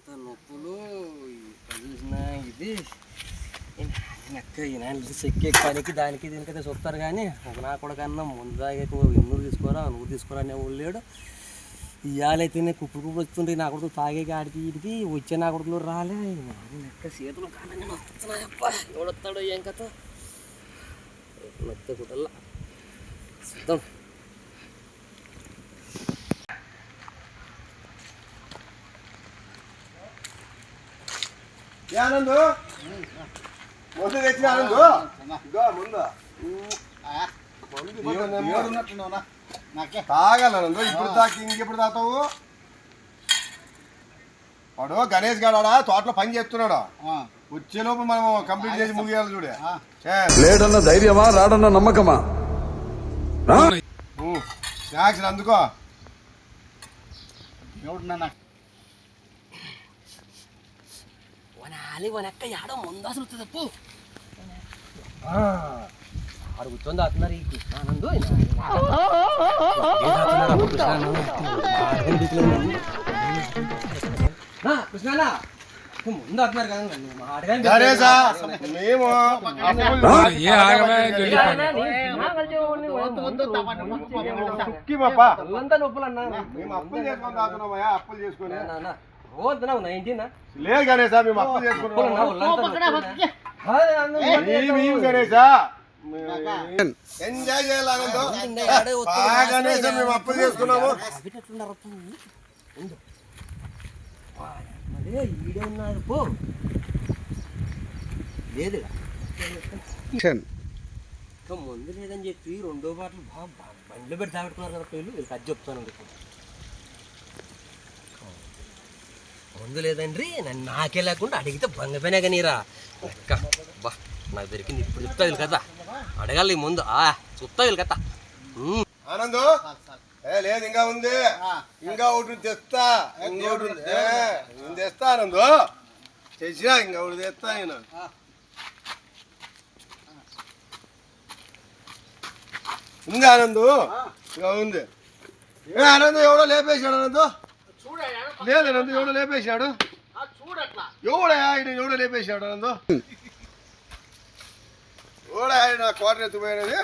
నొప్పులు చూసినా ఇది చెక్కే పనికి దానికి దీనికైతే చూస్తారు కానీ ఒక నా కొడుకన్నా ముందు తాగేకు నువ్వు తీసుకోరా అనే వాళ్ళు లేడు. ఇవాళైతేనే కుప్పుడు వస్తుంటే నా కొడుకు తాగేకి ఆడికి వీడికి వచ్చే నా కొడుకులు రాలే లెక్క చేతులు కాలంగా వస్తున్నాయప్ప ఎవడొస్తాడో ఏం కథ నచ్చ కుటల్లా చూద్దాం. ఆనందు ముందు తెచ్చి ఆనందు ముందు తాగాలనందు ఇప్పుడు తాకి ఇంకెప్పుడు తాతావు? వాడు గణేష్ గాడా తోటలో పని చేస్తున్నాడు. వచ్చేలోపు మనం కంప్లీట్ చేసి ముగియాలి చూడే. లేడన్న ధైర్యమా రాడన్న నమ్మకమా? స్నాక్స్ అందుకో. వనక్క యాడో ముందు అసలు తప్పు ఆడు కూర్చొని దాతున్నారు ఈ కృష్ణానందు కృష్ణానా ముందు వస్తున్నారు కదా మేము నొప్పులు అన్నా మేము అప్పులు చేసుకొని తాగుతున్నామయ్యా. అప్పులు చేసుకొని లేదు గణేశా, మేము అప్పులు చేసుకుంటున్నాం గణేశా. ఎంజాయ్ చేయాలంటూ గణేశా మేము అప్పులు చేసుకున్నాము. ముందు లేదని చెప్పి రెండో బాటలు బండ్లు పెట్టి తాగట్టుకున్నారు కదా వీళ్ళు అది చెప్తాను. ముందు లేదండ్రి నన్ను నాకే లేకుండా అడిగితే బంగపోయినా కానీ రా బా నాకు దొరికింది ఇప్పుడు చెప్తా వీళ్ళు కదా అడగాలి ముందు చెప్తా వీళ్ళు కదా. ఆనందు లేదు ఇంకా ఉంది, ఇంకా ఒకటి తెస్తా, ఇంకోటి తెస్తా ఆనందు తెచ్చినా ఇంకా ఒకటి తెస్తా నేను. ఉంది ఆనందు ఇంకా ఉంది. ఆనందు ఎవడో లేపేశాడు ఆనందు. లేదు నందు ఎవడో లేపేశాడు. ఎవడో లేపేశాడు నందు. ఎవడా నా కోటర్ ఎత్తుకుపోయినది.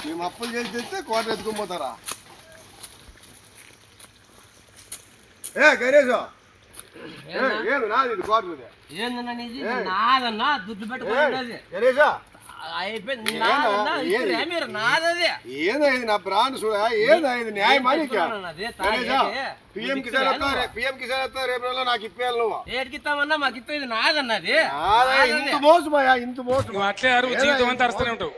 మేము అప్పులు చేసి తెస్తే కోటర్ ఎత్తుకుపోతారా? గణేశ ఏమి నాది ఇది కోటర్ గణేశ ఏదైంది నా బ్రాండ్ చూడా? ఏదైంది న్యాయమా పిఎం కిసాన్ వస్తా రేపు నాకు ఇప్పేయాలి. నువ్వు ఏడికిస్తామన్నా మాకు ఇప్పేది నాదన్నది. ఇంత మోసమయ్యా, ఇంత మోసం. అట్లే జీవితం అంతా అరుస్తూనే ఉంటావు.